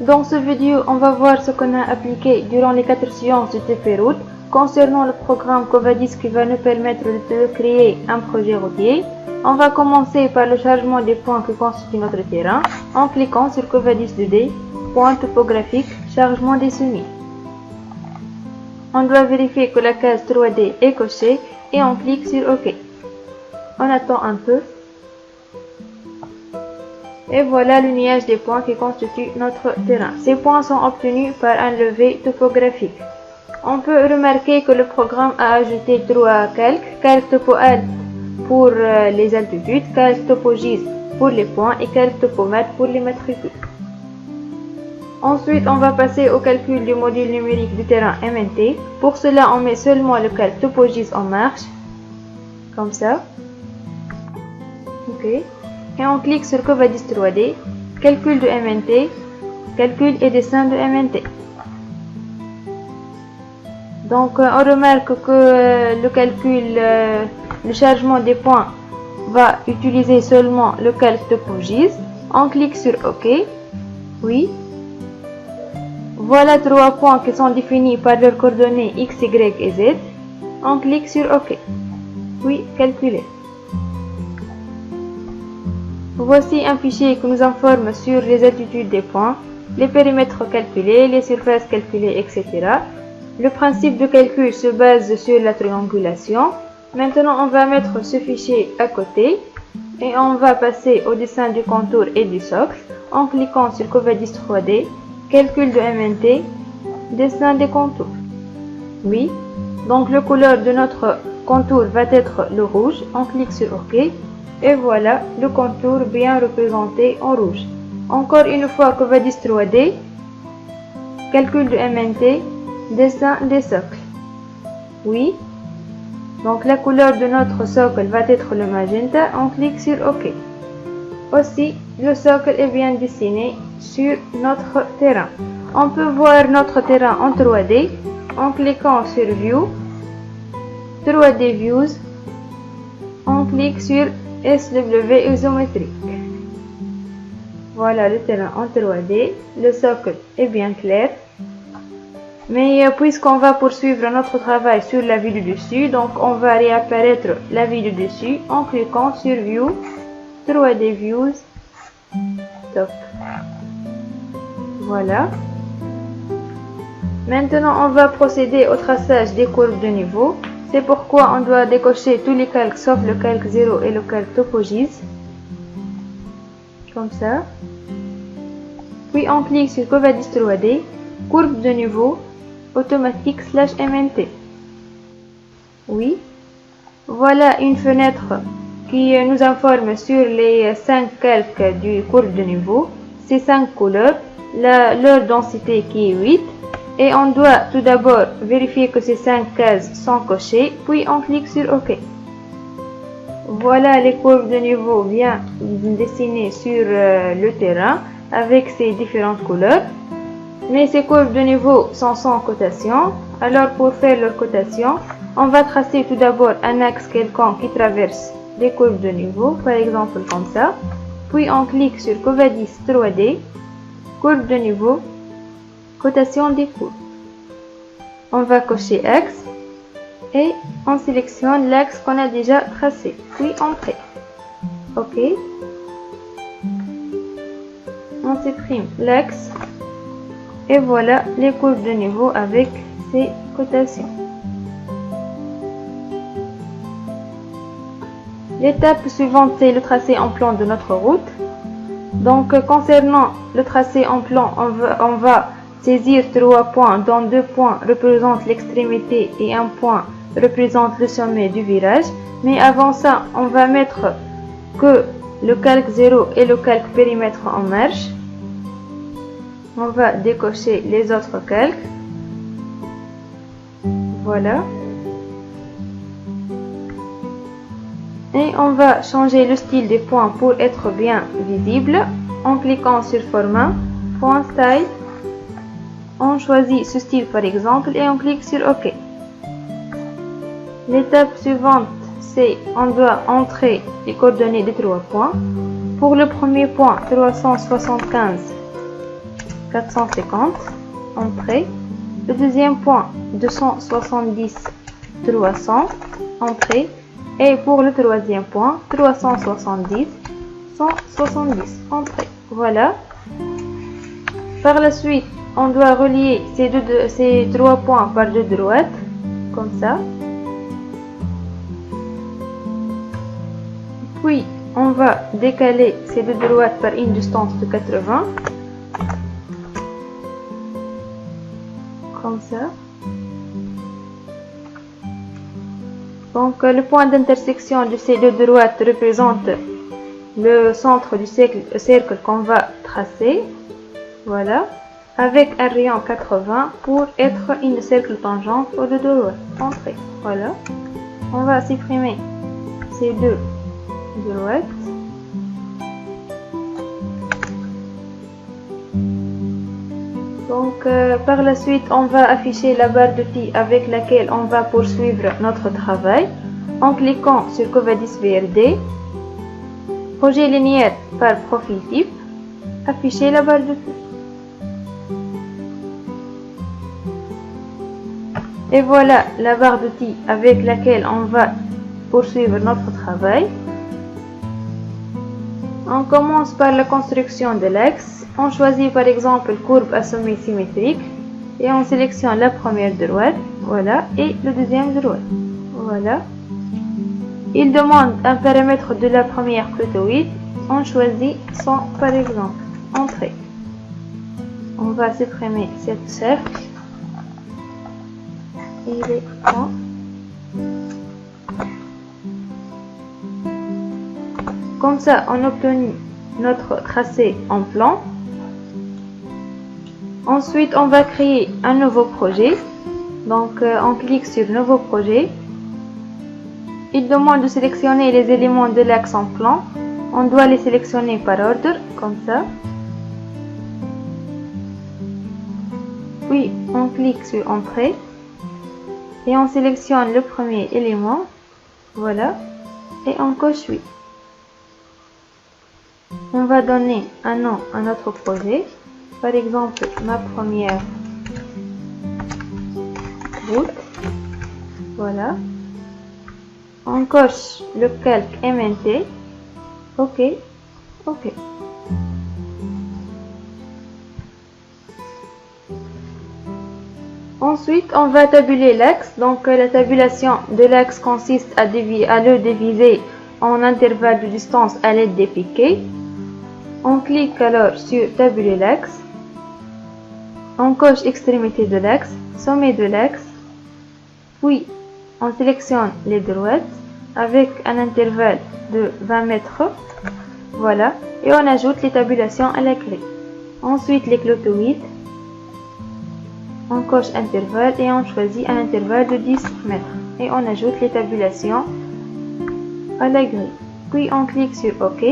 Dans ce vidéo, on va voir ce qu'on a appliqué durant les 4 séances de TP Route concernant le programme Covadis qui va nous permettre de créer un projet routier. On va commencer par le chargement des points qui constituent notre terrain en cliquant sur Covadis 2D, point topographique, chargement des semis. On doit vérifier que la case 3D est cochée et on clique sur OK. On attend un peu. Et voilà le nuage des points qui constituent notre terrain. Ces points sont obtenus par un levé topographique. On peut remarquer que le programme a ajouté 3 calques, calque topo-alt pour les altitudes, calque topogis pour les points et calque topomètre pour les matricules. Ensuite, on va passer au calcul du module numérique du terrain MNT. Pour cela, on met seulement le calque topogis en marche, comme ça. OK. Et on clique sur Covadis 3D, calcul de MNT, calcul et dessin de MNT. Donc on remarque que le calcul, le chargement des points va utiliser seulement le calque topogis. On clique sur OK. Oui. Voilà 3 points qui sont définis par leurs coordonnées X, Y et Z. On clique sur OK. Oui, calculer. Voici un fichier qui nous informe sur les altitudes des points, les périmètres calculés, les surfaces calculées, etc. Le principe de calcul se base sur la triangulation. Maintenant, on va mettre ce fichier à côté et on va passer au dessin du contour et du socle en cliquant sur Covadis 3D, calcul de MNT, dessin des contours. Oui, donc le couleur de notre contour va être le rouge. On clique sur OK. Et voilà le contour bien représenté en rouge. Encore une fois, Covadis 3D, calcul de MNT, dessin des socles. Oui. Donc la couleur de notre socle va être le magenta. On clique sur OK. Aussi, le socle est bien dessiné sur notre terrain. On peut voir notre terrain en 3D en cliquant sur View, 3D Views. On clique sur SW isométrique. Voilà le terrain en 3D. Le socle est bien clair. Mais puisqu'on va poursuivre notre travail sur la vue du dessus, donc on va réapparaître la vue du dessus en cliquant sur View, 3D Views, Top. Voilà. Maintenant, on va procéder au traçage des courbes de niveau. C'est pourquoi on doit décocher tous les calques sauf le calque 0 et le calque topogis. Comme ça. Puis on clique sur Covadis 3D, courbe de niveau, automatique /MNT. Oui. Voilà une fenêtre qui nous informe sur les 5 calques du courbe de niveau. Ces 5 couleurs, leur densité qui est 8. Et on doit tout d'abord vérifier que ces 5 cases sont cochées, puis on clique sur OK. Voilà les courbes de niveau bien dessinées sur le terrain avec ces différentes couleurs. Mais ces courbes de niveau sont sans cotation. Alors pour faire leur cotation, on va tracer tout d'abord un axe quelconque qui traverse les courbes de niveau, par exemple comme ça. Puis on clique sur Covadis 3D, courbe de niveau, cotation des courbes. On va cocher axe et on sélectionne l'axe qu'on a déjà tracé, puis entrée. OK. On supprime l'axe et voilà les courbes de niveau avec ces cotations. L'étape suivante, c'est le tracé en plan de notre route. Donc concernant le tracé en plan, on va saisir 3 points dont 2 points représentent l'extrémité et un point représente le sommet du virage. Mais avant ça, on va mettre que le calque 0 et le calque périmètre en marche. On va décocher les autres calques. Voilà. Et on va changer le style des points pour être bien visible en cliquant sur Format, Point Style. On choisit ce style par exemple et on clique sur OK. L'étape suivante, c'est on doit entrer les coordonnées des 3 points. Pour le premier point, 375 450, entrée. Le deuxième point, 270, 300, entrée. Et pour le troisième point, 370, 170, entrée. Voilà. Par la suite, on doit relier ces trois points par deux droites, comme ça. Puis, on va décaler ces deux droites par une distance de 80. Comme ça. Donc, le point d'intersection de ces deux droites représente le centre du cercle qu'on va tracer. Voilà. Avec un rayon 80 pour être une cercle tangente aux deux droites. Entrée. Voilà. On va supprimer ces deux droites. Donc, par la suite, on va afficher la barre d'outils avec laquelle on va poursuivre notre travail en cliquant sur Covadis VRD, projet linéaire par profil type, afficher la barre d'outils. Et voilà la barre d'outils avec laquelle on va poursuivre notre travail. On commence par la construction de l'axe. On choisit par exemple courbe à sommet symétrique et on sélectionne la première droite, voilà, et le deuxième droite, voilà. Il demande un paramètre de la première clotoïde. On choisit 100 par exemple. Entrée. On va supprimer cette cercle. Il est 100. Comme ça, on obtient notre tracé en plan. Ensuite, on va créer un nouveau projet. Donc, on clique sur Nouveau projet. Il demande de sélectionner les éléments de l'axe en plan. On doit les sélectionner par ordre, comme ça. Puis, on clique sur Entrée. Et on sélectionne le premier élément. Voilà. Et on coche Oui. On va donner un nom à notre projet. Par exemple, ma première route. Voilà. On coche le calque MNT. OK. OK. Ensuite, on va tabuler l'axe. Donc, la tabulation de l'axe consiste à le diviser en intervalles de distance à l'aide des piquets. On clique alors sur Tabuler l'axe. On coche extrémité de l'axe, sommet de l'axe. Puis, on sélectionne les droites avec un intervalle de 20 mètres. Voilà. Et on ajoute les tabulations à la grille. Ensuite, les clotoïdes. On coche intervalle et on choisit un intervalle de 10 mètres. Et on ajoute les tabulations à la grille. Puis, on clique sur OK.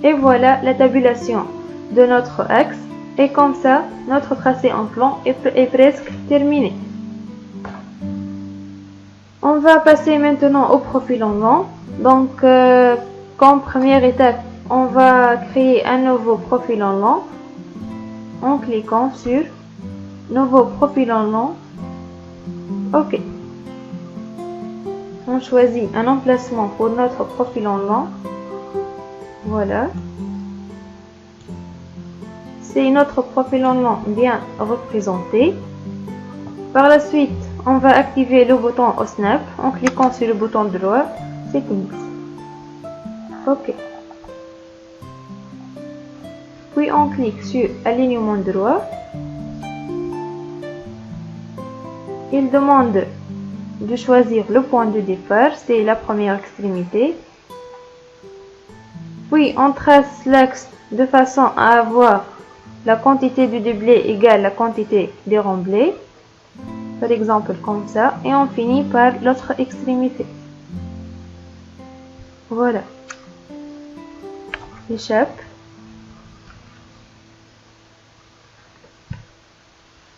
Et voilà la tabulation de notre axe. Et comme ça, notre tracé en plan est presque terminé. On va passer maintenant au profil en long. Donc, comme première étape, on va créer un nouveau profil en long en cliquant sur Nouveau profil en long. OK. On choisit un emplacement pour notre profil en long. Voilà. C'est notre profil en long bien représenté. Par la suite, on va activer le bouton au snap en cliquant sur le bouton droit Settings. OK. Puis on clique sur Alignement droit. Il demande de choisir le point de départ, c'est la première extrémité. Puis on trace l'axe de façon à avoir la quantité du déblai égale la quantité des remblais. Par exemple comme ça. Et on finit par l'autre extrémité. Voilà. Échappe.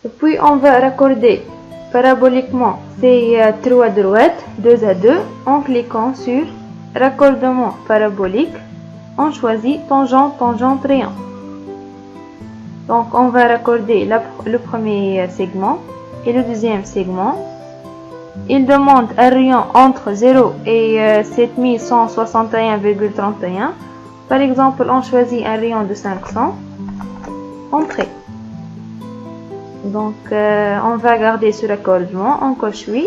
Et puis on va raccorder paraboliquement ces trois droites 2 à 2 en cliquant sur Raccordement parabolique. On choisit tangente, tangente, rayon. Donc on va raccorder le premier segment et le deuxième segment. Il demande un rayon entre 0 et 7161,31. Par exemple, on choisit un rayon de 500. Entrée. Donc on va garder ce raccordement, on coche oui.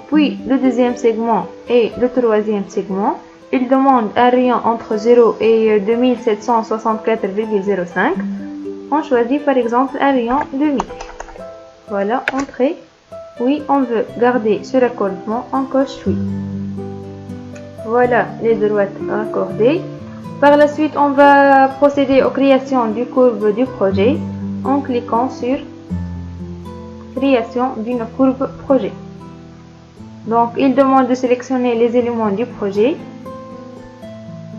Puis le deuxième segment et le troisième segment, il demande un rayon entre 0 et 2764,05. On choisit par exemple un rayon de 1000. Voilà, entrée. Oui, on veut garder ce raccordement, on coche oui. Voilà les droites raccordées. Par la suite, on va procéder aux créations du courbe du projet en cliquant sur création d'une courbe projet. Donc, il demande de sélectionner les éléments du projet.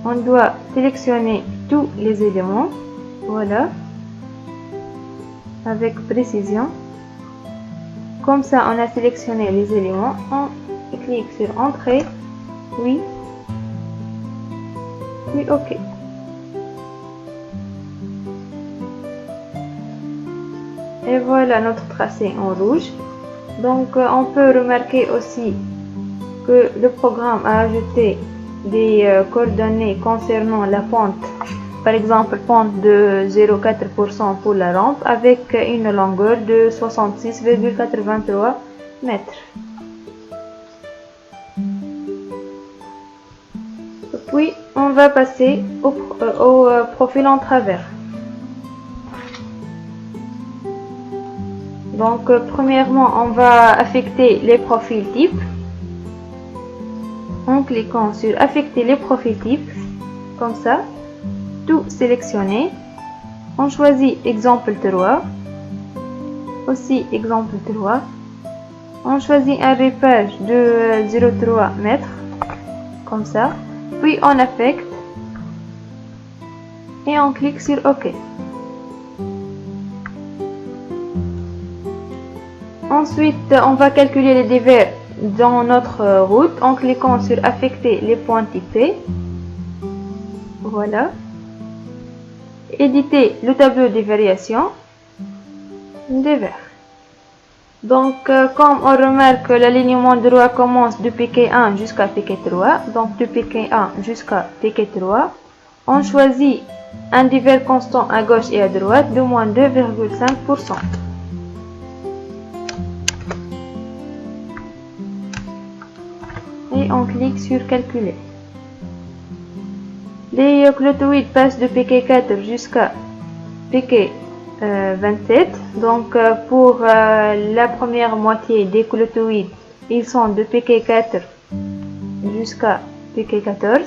On doit sélectionner tous les éléments. Voilà. Avec précision. Comme ça, on a sélectionné les éléments. On clique sur Entrée. Oui. Puis OK. Et voilà notre tracé en rouge. Donc on peut remarquer aussi que le programme a ajouté des coordonnées concernant la pente. Par exemple, pente de 0,4% pour la rampe avec une longueur de 66,83 mètres. Puis on va passer au profil en travers. Donc premièrement, on va affecter les profils types en cliquant sur affecter les profils types, comme ça, tout sélectionné. On choisit exemple 3, aussi exemple 3. On choisit un repère de 0,3 mètres, comme ça. Puis on affecte et on clique sur OK. Ensuite, on va calculer les dévers dans notre route en cliquant sur affecter les points typés. Voilà. Éditer le tableau des variations. Dévers. Donc, comme on remarque que l'alignement droit commence de piquet 1 jusqu'à piquet 3, donc de piquet 1 jusqu'à piquet 3, on choisit un dévers constant à gauche et à droite de moins 2,5%. Et on clique sur calculer. Les clotoïdes passent de piquet 4 jusqu'à piquet 27. Donc pour la première moitié des clotoïdes, ils sont de piquet 4 jusqu'à piquet 14.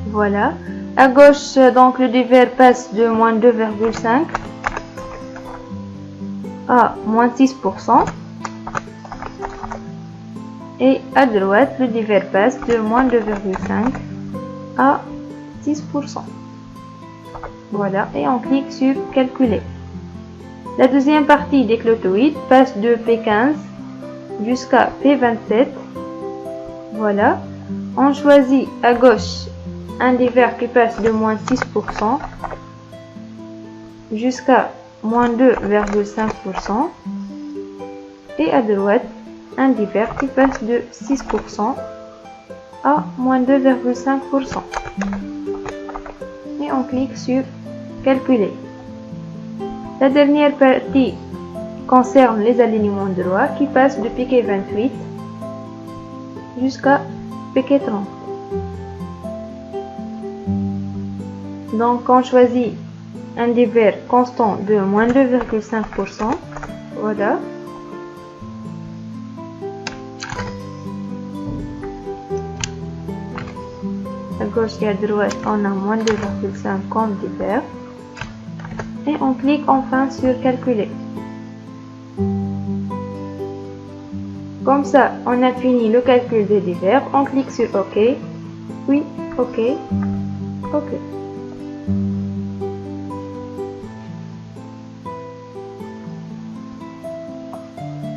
Voilà. À gauche, donc le dévers passe de moins 2,5 à moins 6%. Et à droite, le dévers passe de moins 2,5 à 6%. Voilà, et on clique sur calculer. La deuxième partie des clotoïdes passe de P15 jusqu'à P27. Voilà. On choisit à gauche un dévers qui passe de moins 6% jusqu'à moins 2,5%. Et à droite, un dévers qui passe de 6% à moins 2,5%. Et on clique sur calculer. La dernière partie concerne les alignements droits qui passent de piquet 28 jusqu'à piquet 30. Donc on choisit un dévers constant de moins 2,5%. Voilà. À gauche et à droite, on a moins 2,5 comme dévers. Et on clique enfin sur calculer. Comme ça, on a fini le calcul des dévers. On clique sur OK. Oui, OK. OK.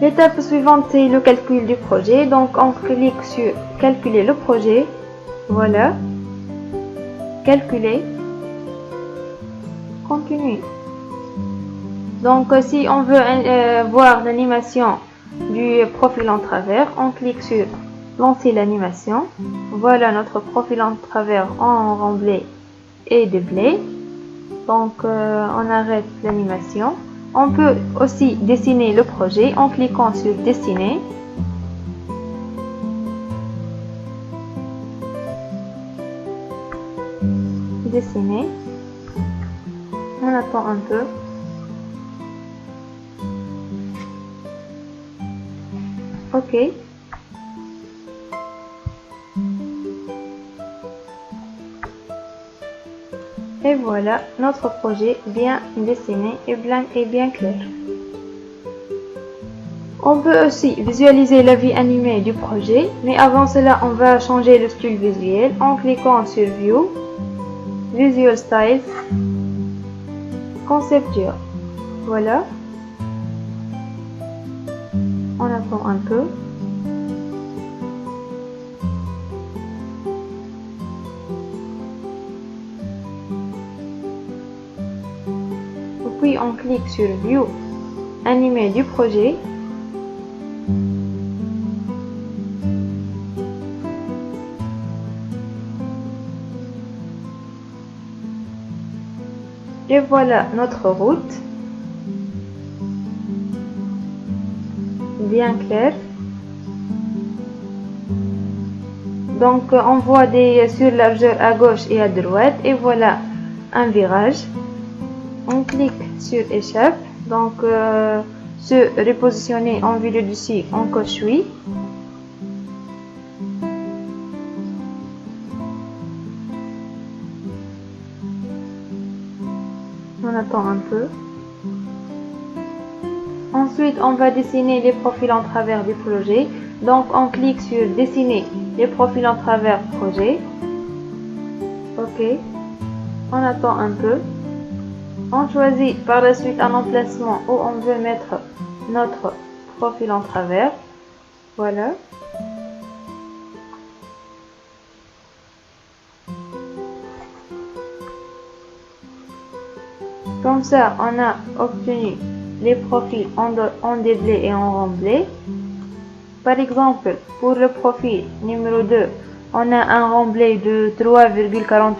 L'étape suivante, c'est le calcul du projet. Donc, on clique sur calculer le projet. Voilà. Calculer. continue. Donc si on veut voir l'animation du profil en travers, on clique sur lancer l'animation. Voilà notre profil en travers en remblai et déblai. Donc on arrête l'animation. On peut aussi dessiner le projet en cliquant sur dessiner. Dessiner. On attend un peu. OK. Et voilà, notre projet bien dessiné et bien clair. On peut aussi visualiser la vie animée du projet, mais avant cela, on va changer le style visuel en cliquant sur View, Visual Styles, Concepture. Voilà. On attend un peu. Puis on clique sur View, animé du projet. Et voilà notre route. Bien clair. Donc on voit des surlargeurs à gauche et à droite. Et voilà un virage. On clique sur échappe. Donc se repositionner en vue de dessus, on coche oui. On attend un peu. Ensuite, on va dessiner les profils en travers du projet. Donc, on clique sur dessiner les profils en travers projet. OK. On attend un peu. On choisit par la suite un emplacement où on veut mettre notre profil en travers. Voilà. Comme ça, on a obtenu les profils en déblai et en remblai. Par exemple, pour le profil numéro 2, on a un remblai de 3,48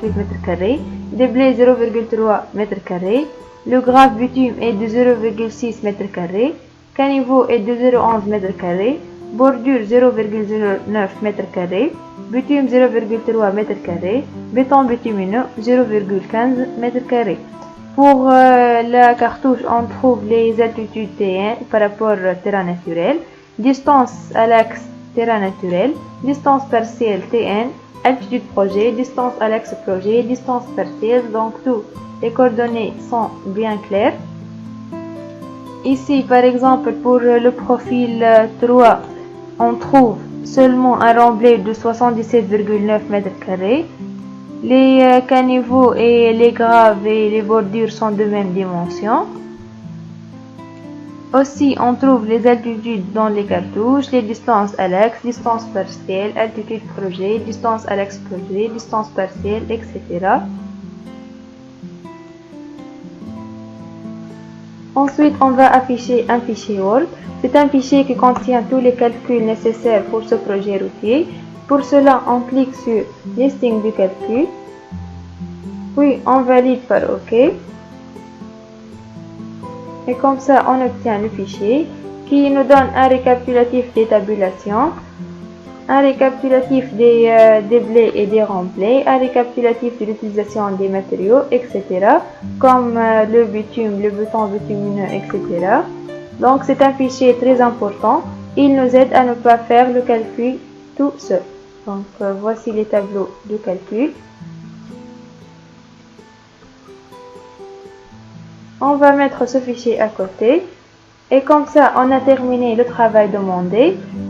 m², déblai 0,3 m², le graphe bitume est de 0,6 m², caniveau est de 0,11 m², bordure 0,09 m², bitume 0,3 m², béton bitumineux 0,15 m². Pour la cartouche, on trouve les altitudes T1 par rapport au terrain naturel, distance à l'axe terrain naturel, distance partielle T1, altitude projet, distance à l'axe projet, distance partielle, donc toutes les coordonnées sont bien claires. Ici, par exemple, pour le profil 3, on trouve seulement un remblai de 77,9 m². Les caniveaux et les graves et les bordures sont de même dimension. Aussi, on trouve les altitudes dans les cartouches, les distances à l'axe, distance partielle, altitude projet, distance à l'axe projet, distance partielle, etc. Ensuite, on va afficher un fichier Word. C'est un fichier qui contient tous les calculs nécessaires pour ce projet routier. Pour cela, on clique sur Listing du calcul, puis on valide par OK. Et comme ça, on obtient le fichier qui nous donne un récapitulatif des tabulations, un récapitulatif des déblais et des remblais, un récapitulatif de l'utilisation des matériaux, etc. comme le bitume, le béton bitumineux, etc. Donc c'est un fichier très important. Il nous aide à ne pas faire le calcul tout seul. Donc voici les tableaux de calcul. On va mettre ce fichier à côté. Et comme ça, on a terminé le travail demandé.